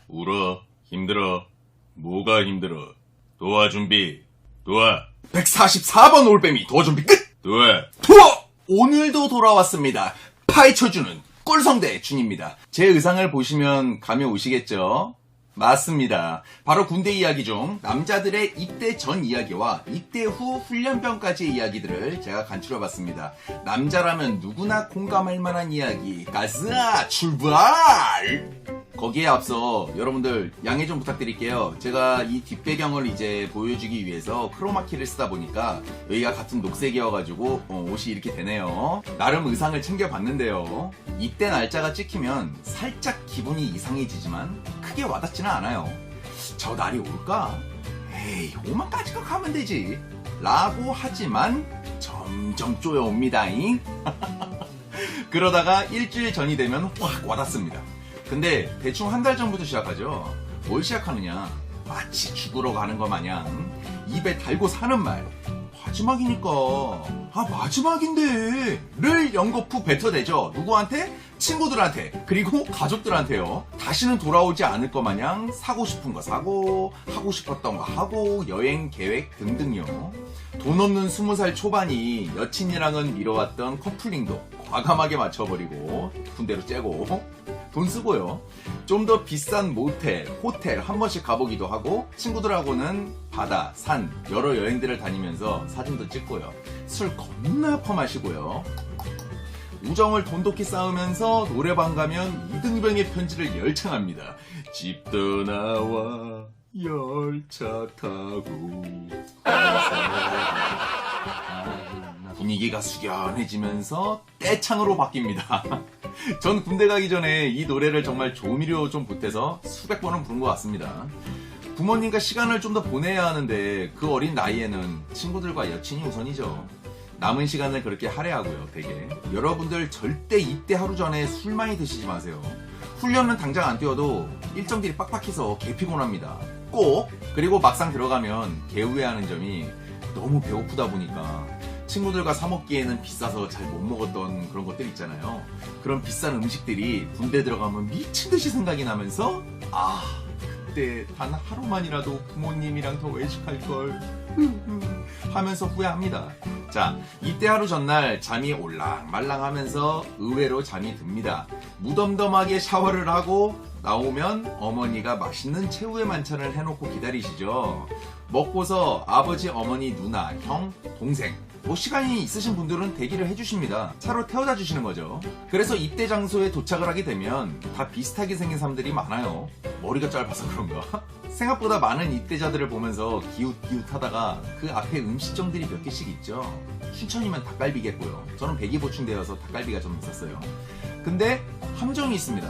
울어. 힘들어. 뭐가 힘들어? 도와 준비. 도와. 144번 올빼미 도어 준비 끝! 도와. 도어! 오늘도 돌아왔습니다. 파헤쳐주는 꿀성대 준입니다. 제 의상을 보시면 감이 오시겠죠? 맞습니다. 바로 군대 이야기 중 남자들의 입대 전 이야기와 입대 후 훈련병까지의 이야기들을 제가 간추려봤습니다. 남자라면 누구나 공감할 만한 이야기. 가자! 출발! 거기에 앞서 여러분들 양해 좀 부탁드릴게요. 제가 이 뒷배경을 이제 보여주기 위해서 크로마키를 쓰다 보니까 여기가 같은 녹색이어가지고 옷이 이렇게 되네요. 나름 의상을 챙겨봤는데요. 이때 날짜가 찍히면 살짝 기분이 이상해지지만 크게 와닿지는 않아요. 저 날이 올까? 에이, 오만까지가 가면 되지 라고 하지만 점점 쪼여옵니다잉. 그러다가 일주일 전이 되면 확 와닿습니다. 근데 대충 한 달 전부터 시작하죠. 뭘 시작하느냐, 마치 죽으러 가는 것 마냥 입에 달고 사는 말. 마지막이니까 마지막인데 를 연거푸 뱉어대죠. 누구한테? 친구들한테, 그리고 가족들한테요. 다시는 돌아오지 않을 것 마냥 사고 싶은 거 사고, 하고 싶었던 거 하고, 여행 계획 등등요. 돈 없는 20살 초반이 여친이랑은 미뤄왔던 커플링도 과감하게 맞춰버리고 군대로 째고 돈 쓰고요. 좀 더 비싼 모텔, 호텔 한 번씩 가보기도 하고, 친구들하고는 바다, 산, 여러 여행들을 다니면서 사진도 찍고요. 술 겁나 퍼마시고요. 우정을 돈독히 쌓으면서 노래방 가면 이등병의 편지를 열창합니다. 집 떠나와 열차 타고. 분위기가 숙연해지면서 떼창으로 바뀝니다. 전 군대 가기 전에 이 노래를 정말 조미료 좀 보태서 수백 번은 부른 것 같습니다. 부모님과 시간을 좀 더 보내야 하는데 그 어린 나이에는 친구들과 여친이 우선이죠. 남은 시간을 그렇게 할애하고요. 되게 여러분들 절대 입대 하루 전에 술 많이 드시지 마세요. 훈련은 당장 안 뛰어도 일정들이 빡빡해서 개 피곤합니다. 꼭. 그리고 막상 들어가면 개후회하는 점이 너무 배고프다 보니까 친구들과 사 먹기에는 비싸서 잘 못 먹었던 그런 것들 있잖아요. 그런 비싼 음식들이 군대 들어가면 미친 듯이 생각이 나면서 그때 단 하루만이라도 부모님이랑 더 외식할 걸 하면서 후회합니다. 자, 이때 하루 전날 잠이 올랑말랑하면서 의외로 잠이 듭니다. 무덤덤하게 샤워를 하고 나오면 어머니가 맛있는 최후의 만찬을 해놓고 기다리시죠. 먹고서 아버지, 어머니, 누나, 형, 동생, 시간이 있으신 분들은 대기를 해주십니다. 차로 태워다 주시는 거죠. 그래서 입대 장소에 도착을 하게 되면 다 비슷하게 생긴 사람들이 많아요. 머리가 짧아서 그런가? 생각보다 많은 입대자들을 보면서 기웃기웃하다가 그 앞에 음식점들이 몇 개씩 있죠. 춘천이면 닭갈비겠고요. 저는 배기 보충되어서 닭갈비가 좀 있었어요. 근데 함정이 있습니다.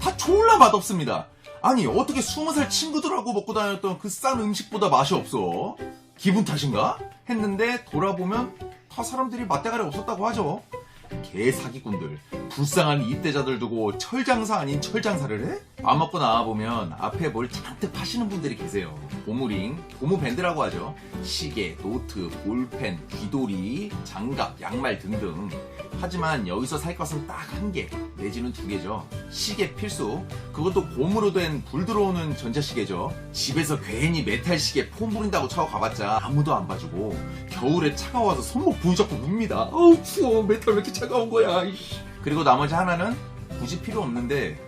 다 졸라 맛없습니다. 아니, 어떻게 20살 친구들하고 먹고 다녔던 그 싼 음식보다 맛이 없어? 기분 탓인가? 했는데 돌아보면 다 사람들이 맛대가리 없었다고 하죠. 개사기꾼들, 불쌍한 입대자들 두고 철장사 아닌 철장사를 해? 밥 먹고 나와보면 앞에 뭘 잔뜩 파시는 분들이 계세요. 고무링, 고무밴드라고 하죠. 시계, 노트, 볼펜, 귀돌이, 장갑, 양말 등등. 하지만 여기서 살 것은 딱 한 개, 내지는 두 개죠. 시계 필수. 그것도 고무로 된 불 들어오는 전자시계죠. 집에서 괜히 메탈 시계 폼 부린다고 차고 가봤자 아무도 안 봐주고 겨울에 차가워서 손목 부여잡고 눕니다. 어우 추워, 메탈 왜 이렇게 차가운 거야. 그리고 나머지 하나는 굳이 필요 없는데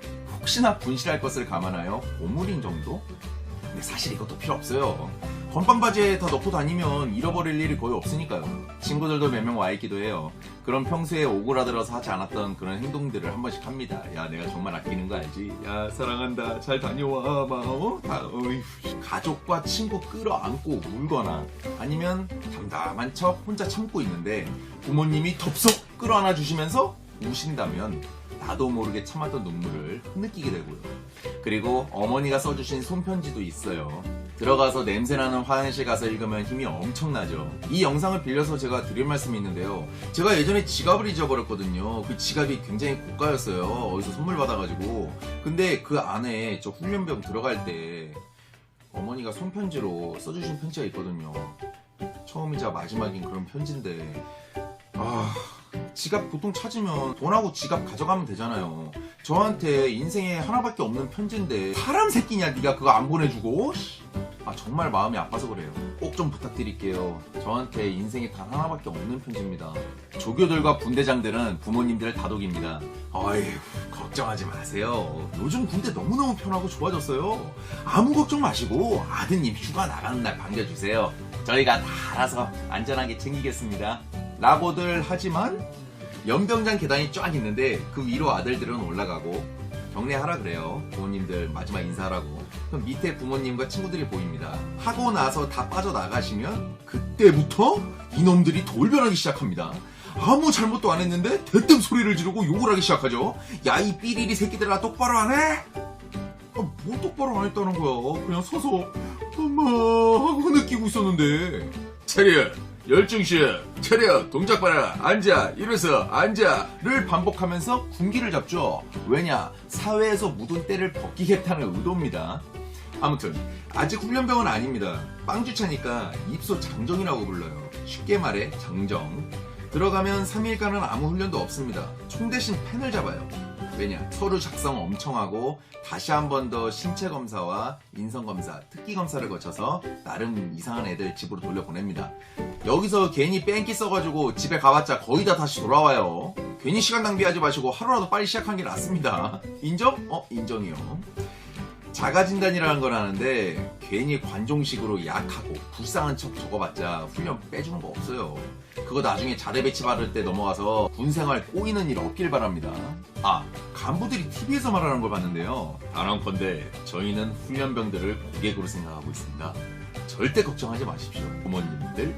혹시나 분실할 것을 감안하여 고무링 정도? 근데 사실 이것도 필요 없어요. 건빵 바지에 다 넣고 다니면 잃어버릴 일이 거의 없으니까요. 친구들도 몇 명 와 있기도 해요. 그럼 평소에 오그라들어서 하지 않았던 그런 행동들을 한 번씩 합니다. 야, 내가 정말 아끼는 거 알지? 야, 사랑한다. 잘 다녀와. 가족과 친구 끌어안고 울거나 아니면 담담한 척 혼자 참고 있는데 부모님이 덥석 끌어안아 주시면서 우신다면 나도 모르게 참았던 눈물을 흐느끼게 되고요. 그리고 어머니가 써주신 손편지도 있어요. 들어가서 냄새나는 화장실 가서 읽으면 힘이 엄청나죠. 이 영상을 빌려서 제가 드릴 말씀이 있는데요. 제가 예전에 지갑을 잊어버렸거든요. 그 지갑이 굉장히 고가였어요. 어디서 선물 받아가지고. 근데 그 안에 저 훈련병 들어갈 때 어머니가 손편지로 써주신 편지가 있거든요. 처음이자 마지막인 그런 편지인데 지갑 보통 찾으면 돈하고 지갑 가져가면 되잖아요. 저한테 인생에 하나밖에 없는 편지인데 사람 새끼냐 네가 그거 안 보내주고? 정말 마음이 아파서 그래요. 꼭 좀 부탁드릴게요. 저한테 인생에 단 하나밖에 없는 편지입니다. 조교들과 분대장들은 부모님들 다독입니다. 어휴, 걱정하지 마세요. 요즘 군대 너무너무 편하고 좋아졌어요. 아무 걱정 마시고 아드님 휴가 나가는 날 반겨주세요. 저희가 다 알아서 안전하게 챙기겠습니다. 라고들 하지만 연병장 계단이 쫙 있는데 그 위로 아들들은 올라가고 경례하라 그래요. 부모님들 마지막 인사하라고. 그럼 밑에 부모님과 친구들이 보입니다. 하고 나서 다 빠져나가시면 그때부터 이놈들이 돌변하기 시작합니다. 아무 잘못도 안 했는데 대뜸 소리를 지르고 욕을 하기 시작하죠. 야, 이 삐리리 새끼들아 똑바로 안 해? 뭐 똑바로 안 했다는 거야. 그냥 서서 엄마 하고 느끼고 있었는데. 차렷! 열중시야! 차렷! 동작 봐라! 앉아! 일어서! 앉아!를 반복하면서 군기를 잡죠. 왜냐? 사회에서 묻은 때를 벗기겠다는 의도입니다. 아무튼 아직 훈련병은 아닙니다. 빵주차니까 입소 장정이라고 불러요. 쉽게 말해 장정. 들어가면 3일간은 아무 훈련도 없습니다. 총 대신 펜을 잡아요. 왜냐? 서류 작성 엄청 하고 다시 한 번 더 신체 검사와 인성 검사, 특기 검사를 거쳐서 나름 이상한 애들 집으로 돌려보냅니다. 여기서 괜히 뺑기 써가지고 집에 가봤자 거의 다 다시 돌아와요. 괜히 시간 낭비하지 마시고 하루라도 빨리 시작하는 게 낫습니다. 인정? 인정이요. 자가진단이라는 걸 하는데 괜히 관종식으로 약하고 불쌍한 척 적어봤자 훈련 빼주는 거 없어요. 그거 나중에 자대 배치 받을 때 넘어가서 군생활 꼬이는 일 없길 바랍니다. 간부들이 TV에서 말하는 걸 봤는데요. 단언컨대 저희는 훈련병들을 고객으로 생각하고 있습니다. 절대 걱정하지 마십시오. 부모님들.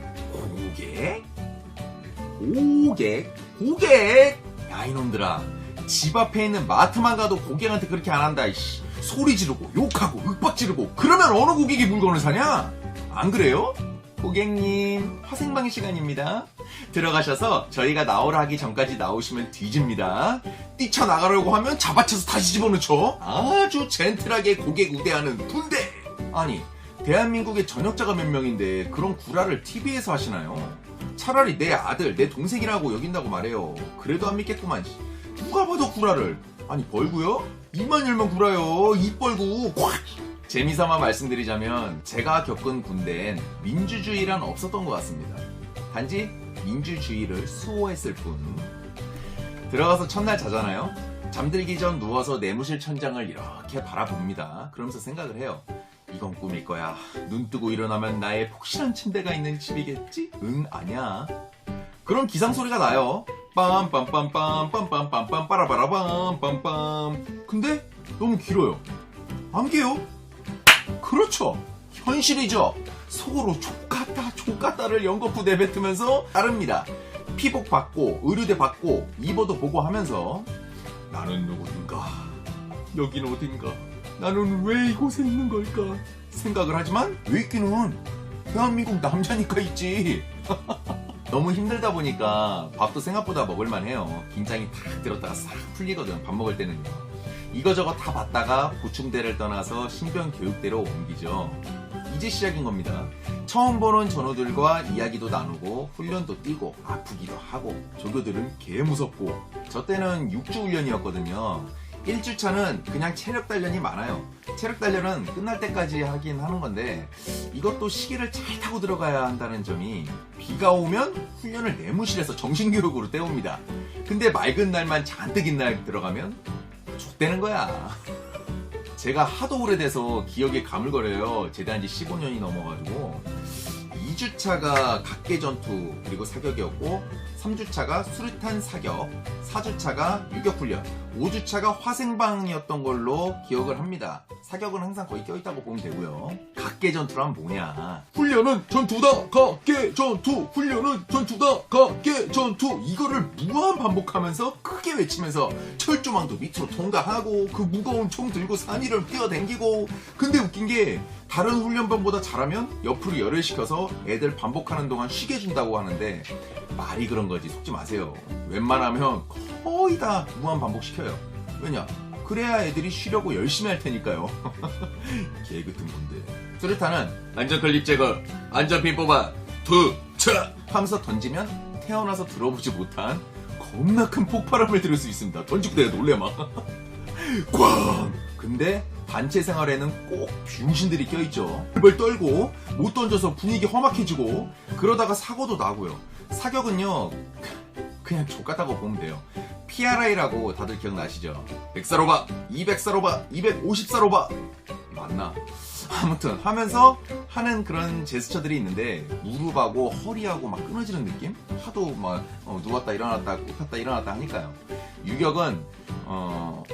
고객? 야, 이놈들아. 집 앞에 있는 마트만 가도 고객한테 그렇게 안 한다. 이씨. 소리 지르고 욕하고 윽박 지르고 그러면 어느 고객이 물건을 사냐? 안 그래요? 고객님, 화생방 시간입니다. 들어가셔서 저희가 나오라 하기 전까지 나오시면 뒤집니다. 뛰쳐나가려고 하면 잡아채서 다시 집어넣죠. 아주 젠틀하게 고객 우대하는 군대. 아니, 대한민국에 전역자가 몇 명인데 그런 구라를 TV에서 하시나요? 차라리 내 아들, 내 동생이라고 여긴다고 말해요. 그래도 안 믿겠구만. 누가 봐도 구라를. 아니, 벌구요? 입만 열면 구라요. 입 벌구. 콱! 재미삼아 말씀드리자면 제가 겪은 군대엔 민주주의란 없었던 것 같습니다. 단지 민주주의를 수호했을 뿐. 들어가서 첫날 자잖아요. 잠들기 전 누워서 내무실 천장을 이렇게 바라봅니다. 그러면서 생각을 해요. 이건 꿈일 거야. 눈 뜨고 일어나면 나의 폭신한 침대가 있는 집이겠지? 응, 아니야. 그런 기상소리가 나요. 빰빰빰빰빰빰빰빰 빠라바라밤 빰빰. 근데 너무 길어요. 안 깨요? 그렇죠. 현실이죠. 속으로 족같다를 연거푸 내뱉으면서 따릅니다. 피복 받고 의료대 받고 입어도 보고 하면서 나는 누구인가? 여긴 어딘가? 나는 왜 이곳에 있는 걸까? 생각을 하지만 왜 있기는 대한민국 남자니까 있지. 너무 힘들다 보니까 밥도 생각보다 먹을만 해요. 긴장이 탁 들었다가 싹 풀리거든. 밥 먹을 때는요. 이거저거 다 봤다가 보충대를 떠나서 신병 교육대로 옮기죠. 이제 시작인 겁니다. 처음 보는 전우들과 이야기도 나누고 훈련도 뛰고 아프기도 하고 조교들은 개 무섭고. 저 때는 6주 훈련이었거든요. 1주차는 그냥 체력 단련이 많아요. 체력 단련은 끝날 때까지 하긴 하는 건데 이것도 시기를 잘 타고 들어가야 한다는 점이 비가 오면 훈련을 내무실에서 정신교육으로 때웁니다. 근데 맑은 날만 잔뜩인 날 들어가면 족되는 거야. 제가 하도 오래돼서 기억이 가물거려요. 제대한 지 15년이 넘어가지고 2주차가 각계전투 그리고 사격이었고 3주차가 수류탄 사격, 4주차가 유격훈련, 5주차가 화생방이었던 걸로 기억을 합니다. 사격은 항상 거의 껴있다고 보면 되고요. 각계전투란 뭐냐? 훈련은 전투다! 각계전투! 훈련은 전투다! 각계전투! 이거를 무한 반복하면서 크게 외치면서 철조망도 밑으로 통과하고 그 무거운 총 들고 산 위를 뛰어댕기고. 근데 웃긴 게 다른 훈련병보다 잘하면 옆으로 열을 시켜서 애들 반복하는 동안 쉬게 해준다고 하는데 말이 그런 거지. 속지 마세요. 웬만하면 거의 다 무한 반복시켜요. 왜냐? 그래야 애들이 쉬려고 열심히 할 테니까요. 개그튼 분들. 수류탄은 안전 클립 제거, 안전핀 뽑아, 투차 하면서 던지면 태어나서 들어보지 못한 겁나 큰 폭발음을 들을 수 있습니다. 던지고 내가 놀래 막. 꽝! 근데 단체 생활에는 꼭 병신들이 껴있죠. 벌벌 떨고 못 던져서 분위기 험악해지고 그러다가 사고도 나고요. 사격은요 그냥 족같다고 보면 돼요. PRI라고 다들 기억나시죠? 100사로바, 200사로바, 250사로바 맞나? 아무튼 하면서 하는 그런 제스처들이 있는데 무릎하고 허리하고 막 끊어지는 느낌? 하도 막 누웠다 일어났다 굽혔다 일어났다 하니까요. 유격은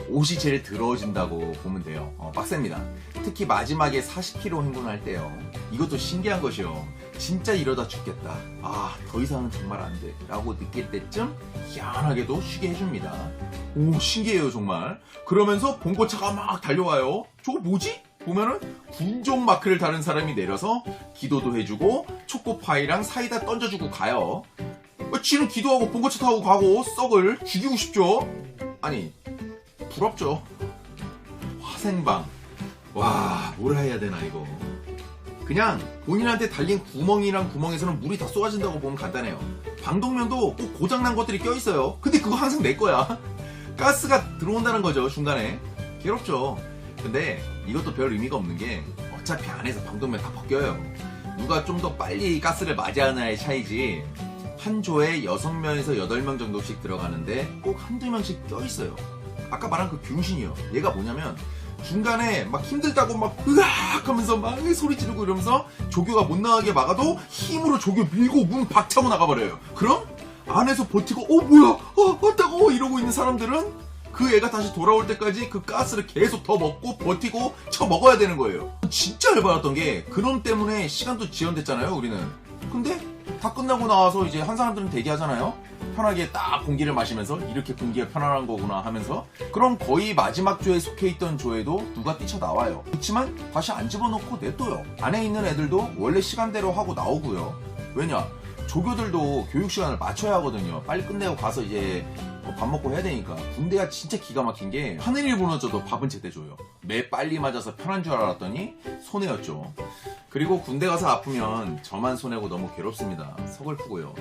옷이 제일 더러워진다고 보면 돼요. 빡셉니다. 특히 마지막에 40km 행군할 때요. 이것도 신기한 것이요. 진짜 이러다 죽겠다. 아, 더 이상은 정말 안 돼. 라고 느낄 때쯤 희한하게도 쉬게 해줍니다. 오, 신기해요, 정말. 그러면서 봉고차가 막 달려와요. 저거 뭐지? 보면은 군종 마크를 다른 사람이 내려서 기도도 해주고 초코파이랑 사이다 던져주고 가요. 지는 기도하고 봉고차 타고 가고 썩을 죽이고 싶죠? 아니, 부럽죠. 화생방. 와, 뭐라 해야 되나 이거. 그냥 본인한테 달린 구멍이랑 구멍에서는 물이 다 쏟아진다고 보면 간단해요. 방독면도 꼭 고장난 것들이 껴있어요. 근데 그거 항상 내 거야. 가스가 들어온다는 거죠, 중간에. 괴롭죠. 근데 이것도 별 의미가 없는 게 어차피 안에서 방독면 다 벗겨요. 누가 좀 더 빨리 가스를 맞이하느냐의 차이지. 한 조에 6명에서 8명 정도씩 들어가는데 꼭 한두 명씩 껴있어요. 아까 말한 그 병신이요. 얘가 뭐냐면 중간에 막 힘들다고 막 으악 하면서 막 소리 지르고 이러면서 조교가 못 나가게 막아도 힘으로 조교 밀고 문 박차고 나가버려요. 그럼 안에서 버티고 뭐야 따가워 이러고 있는 사람들은 그 애가 다시 돌아올 때까지 그 가스를 계속 더 먹고 버티고 쳐먹어야 되는 거예요. 진짜 열받았던 게 그놈 때문에 시간도 지연됐잖아요, 우리는. 근데 다 끝나고 나와서 이제 한 사람들은 대기하잖아요. 편하게 딱 공기를 마시면서 이렇게 공기가 편안한 거구나 하면서. 그럼 거의 마지막 조에 속해 있던 조에도 누가 뛰쳐나와요. 그렇지만 다시 안 집어넣고 냅둬요. 안에 있는 애들도 원래 시간대로 하고 나오고요. 왜냐? 조교들도 교육 시간을 맞춰야 하거든요. 빨리 끝내고 가서 이제 밥 먹고 해야 되니까. 군대가 진짜 기가 막힌 게 하늘이 무너져도 밥은 제때 줘요. 매 빨리 맞아서 편한 줄 알았더니 손해였죠. 그리고 군대 가서 아프면 저만 손해고 너무 괴롭습니다. 서글프고요.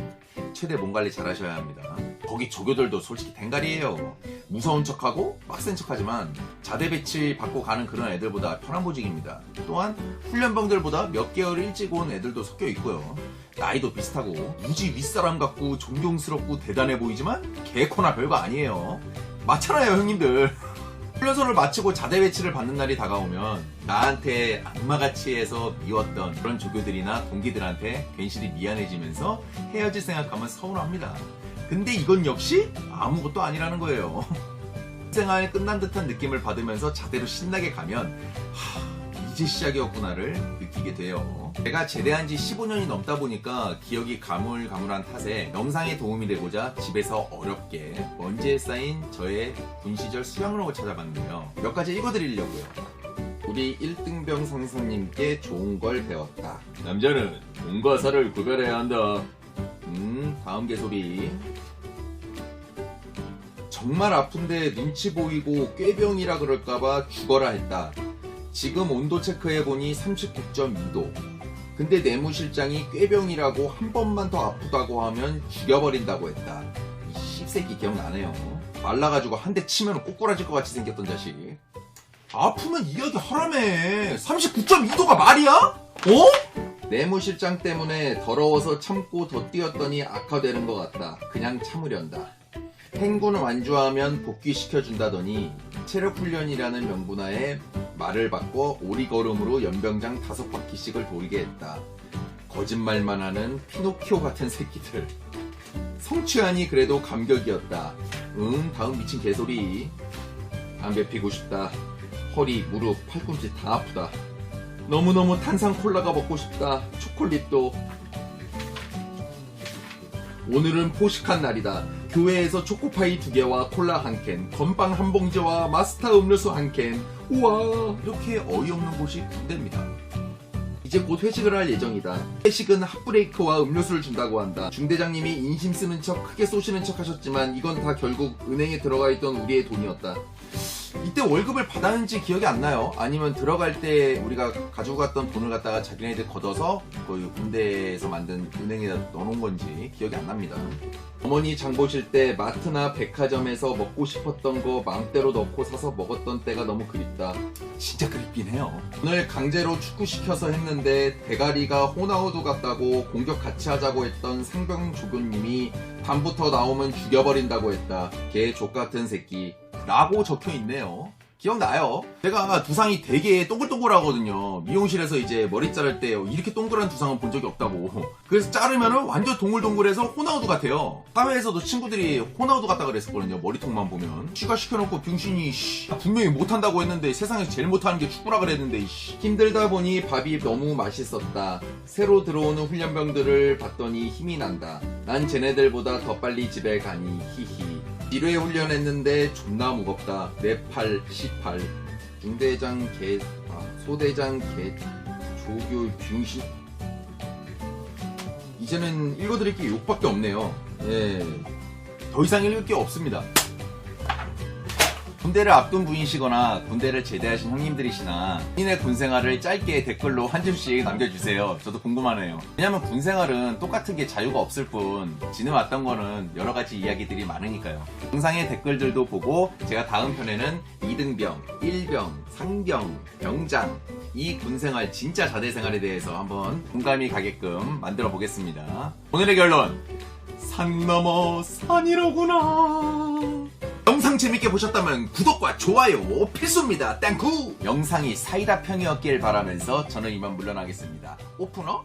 최대 몸 관리 잘 하셔야 합니다. 거기 조교들도 솔직히 댕갈이에요. 무서운 척하고 빡센 척하지만 자대 배치 받고 가는 그런 애들보다 편한 보직입니다. 또한 훈련병들보다 몇 개월 일찍 온 애들도 섞여 있고요. 나이도 비슷하고 무지 윗사람 같고 존경스럽고 대단해 보이지만 개코나 별거 아니에요. 맞잖아요, 형님들. 훈련소를 마치고 자대 배치를 받는 날이 다가오면 나한테 악마같이 해서 미웠던 그런 조교들이나 동기들한테 괜시리 미안해지면서 헤어질 생각하면 서운합니다. 근데 이건 역시 아무것도 아니라는 거예요. 생활 끝난 듯한 느낌을 받으면서 자대로 신나게 가면 이제 시작이었구나를 느끼게 돼요. 제가 제대한 지 15년이 넘다 보니까 기억이 가물가물한 탓에 영상에 도움이 되고자 집에서 어렵게 먼지에 쌓인 저의 군 시절 수양록을 찾아봤는데요. 몇 가지 읽어드리려고요. 우리 1등병 상사님께 좋은 걸 배웠다. 남자는 공과 사를 구별해야 한다. 다음 개소리. 정말 아픈데 눈치 보이고 꾀병이라 그럴까봐 죽어라 했다. 지금 온도 체크해보니 39.2도. 근데 내무실장이 꾀병이라고 한 번만 더 아프다고 하면 죽여버린다고 했다. 이 씹새끼 기억나네요. 말라가지고 한 대 치면 꼬꾸라질 것 같이 생겼던 자식. 아프면 이야기 하라며. 39.2도가 말이야? 내무실장 때문에 더러워서 참고 더 뛰었더니 악화되는 것 같다. 그냥 참으련다. 행군 완주하면 복귀시켜준다더니 체력훈련이라는 명분하에 말을 바꿔 오리걸음으로 연병장 5바퀴씩을 돌게 했다. 거짓말만 하는 피노키오 같은 새끼들. 성취하니 그래도 감격이었다. 다음 미친 개소리. 담배 피고 싶다. 허리, 무릎, 팔꿈치 다 아프다. 너무너무 탄산 콜라가 먹고 싶다. 초콜릿도. 오늘은 포식한 날이다. 교회에서 초코파이 2개와 콜라 1캔, 건빵 한 봉지와 마스터 음료수 1캔. 우와, 이렇게 어이없는 곳이 군대입니다. 이제 곧 회식을 할 예정이다. 회식은 핫브레이크와 음료수를 준다고 한다. 중대장님이 인심 쓰는 척 크게 쏘시는 척 하셨지만 이건 다 결국 은행에 들어가 있던 우리의 돈이었다. 이때 월급을 받았는지 기억이 안 나요. 아니면 들어갈 때 우리가 가지고 갔던 돈을 갖다가 자기네들 걷어서 거의 군대에서 만든 은행에다 넣어놓은 건지 기억이 안 납니다. 어머니 장 보실 때 마트나 백화점에서 먹고 싶었던 거 마음대로 넣고 사서 먹었던 때가 너무 그립다. 진짜 그립긴 해요. 오늘 강제로 축구 시켜서 했는데 대가리가 호나우두 같다고 공격 같이 하자고 했던 상병 조교님이 밤부터 나오면 죽여버린다고 했다. 개 족같은 새끼 라고 적혀있네요. 기억나요? 제가 두상이 되게 동글동글하거든요. 미용실에서 이제 머리 자를 때 이렇게 동그란 두상은 본 적이 없다고. 그래서 자르면은 완전 동글동글해서 호나우두 같아요. 사회에서도 친구들이 호나우두 같다 그랬었거든요. 머리통만 보면. 쥐가 시켜놓고 병신이 분명히 못한다고 했는데 세상에서 제일 못하는 게 축구라 그랬는데 힘들다 보니 밥이 너무 맛있었다. 새로 들어오는 훈련병들을 봤더니 힘이 난다. 난 쟤네들보다 더 빨리 집에 가니 히히. 1회 훈련했는데 존나 무겁다. 내 팔 18. 중대장 개, 소대장 개, 조교 병신. 이제는 읽어드릴 게 욕밖에 없네요. 예. 더 이상 읽을 게 없습니다. 군대를 앞둔 분이시거나 군대를 제대하신 형님들이시나 본인의 군생활을 짧게 댓글로 한 줄씩 남겨주세요. 저도 궁금하네요. 왜냐면 군생활은 똑같은 게 자유가 없을 뿐 지내왔던 거는 여러가지 이야기들이 많으니까요. 영상의 댓글들도 보고 제가 다음 편에는 2등병, 1병, 상병, 병장 이 군생활 진짜 자대생활에 대해서 한번 공감이 가게끔 만들어 보겠습니다. 오늘의 결론, 산 넘어 산이로구나. 영상 재밌게 보셨다면 구독과 좋아요 필수입니다. 땡큐. 영상이 사이다평이었길 바라면서 저는 이만 물러나겠습니다. 오프너?